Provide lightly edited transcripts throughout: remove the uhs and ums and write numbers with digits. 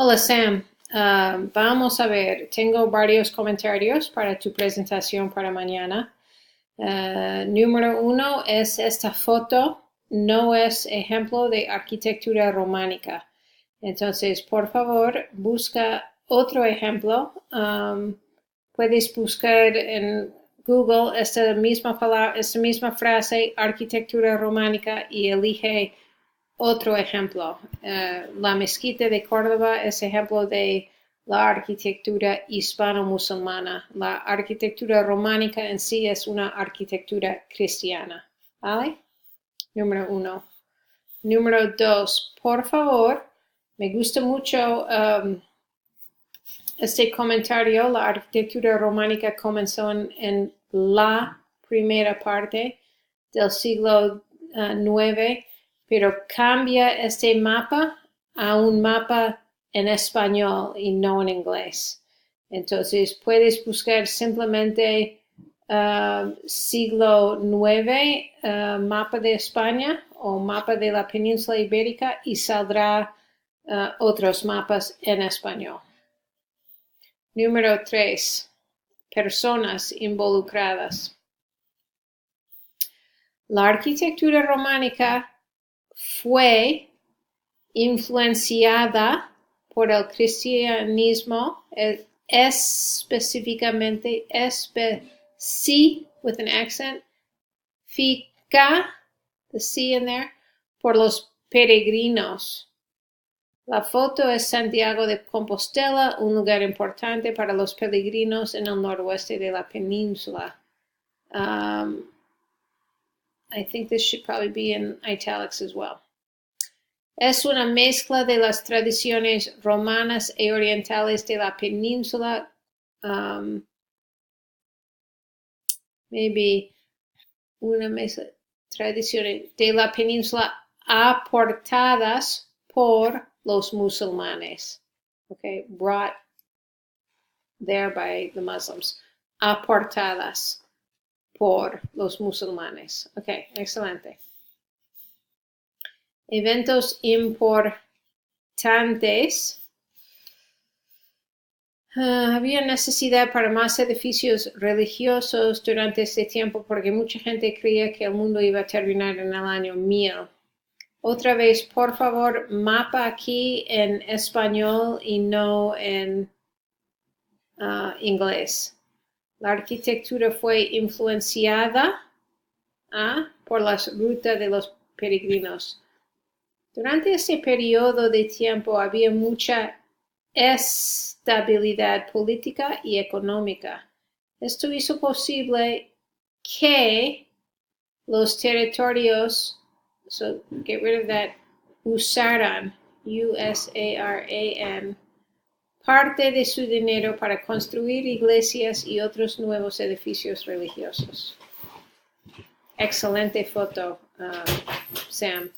Hola Sam. Vamos a ver, tengo varios comentarios para tu presentación para mañana. Número uno es esta foto, no es ejemplo de arquitectura románica. Entonces, por favor, busca otro ejemplo. Puedes buscar en Google esta misma palabra, esta misma frase, arquitectura románica, y elige otro ejemplo. La mezquita de Córdoba es ejemplo de la arquitectura hispano-musulmana. La arquitectura románica en sí es una arquitectura cristiana. ¿Vale? Número uno. Número dos, por favor, me gusta mucho este comentario. La arquitectura románica comenzó en la primera parte del siglo IX, pero cambia este mapa a un mapa en español y no en inglés. Entonces puedes buscar simplemente siglo IX, mapa de España o mapa de la península ibérica, y saldrá otros mapas en español. Número 3. Personas involucradas. La arquitectura románica fue influenciada por el cristianismo, específicamente, sí, with an accent, fica, the C in there, por los peregrinos. La foto es Santiago de Compostela, un lugar importante para los peregrinos en el noroeste de la península. I think this should probably be in italics as well. Es una mezcla de las tradiciones romanas y orientales de la península. Maybe una mezcla de tradiciones de la península aportadas por los musulmanes. Okay, brought there by the Muslims. Aportadas por los musulmanes. Okay, excelente. Eventos importantes. Había necesidad para más edificios religiosos durante este tiempo porque mucha gente creía que el mundo iba a terminar en el año 1000. Otra vez, por favor, mapa aquí en español y no en inglés. La arquitectura fue influenciada por las rutas de los peregrinos. Durante ese periodo de tiempo había mucha estabilidad política y económica. Esto hizo posible que los territorios, so get rid of that, usaran, U-S-A-R-A-N, parte de su dinero para construir iglesias y otros nuevos edificios religiosos. Excelente foto, Sam.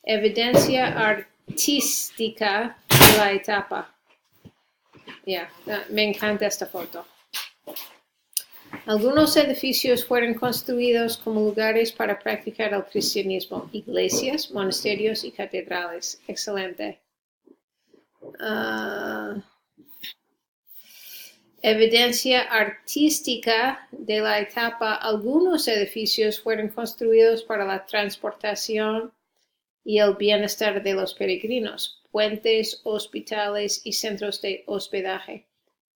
Evidencia artística de la etapa. Me encanta esta foto. Algunos edificios fueron construidos como lugares para practicar el cristianismo, iglesias, monasterios y catedrales. Excelente. Evidencia artística de la etapa. Algunos edificios fueron construidos para la transportación y el bienestar de los peregrinos, puentes, hospitales y centros de hospedaje.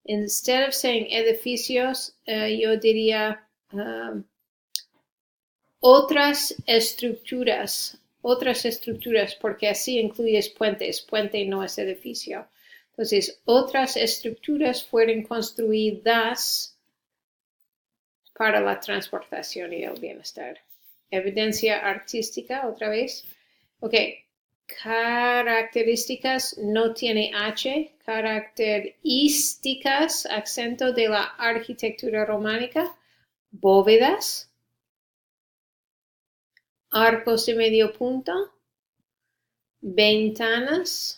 Instead of saying edificios, yo diría otras estructuras, porque así incluyes puentes. Puente no es edificio. Entonces, otras estructuras fueron construidas para la transportación y el bienestar. Evidencia artística, otra vez. Ok, características no tiene H. Características, acento de la arquitectura románica. Bóvedas. Arcos de medio punto. Ventanas.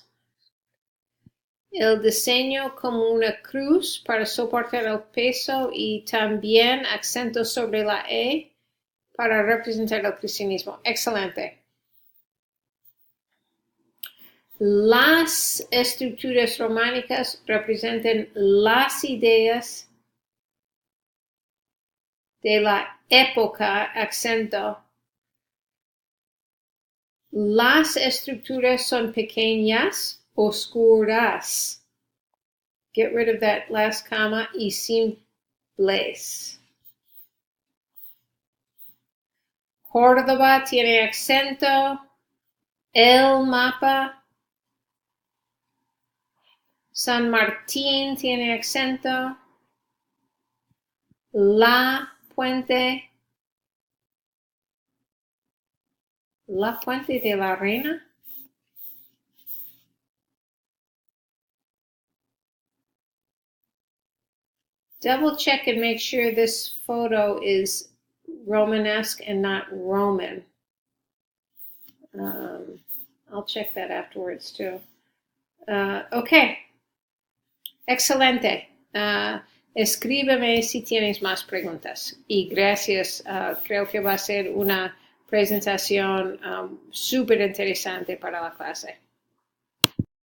El diseño como una cruz para soportar el peso y también acento sobre la E para representar el cristianismo. Excelente. Las estructuras románicas representan las ideas de la época, acento. Las estructuras son pequeñas, oscuras. Get rid of that last comma, y simples. Córdoba tiene acento. El mapa. San Martín tiene acento. La Puente. La Puente de la Reina. Double check and make sure this photo is Romanesque and not Roman. I'll check that afterwards too. Okay. Excelente. Escríbeme si tienes más preguntas. Y gracias. Creo que va a ser una presentación súper interesante para la clase.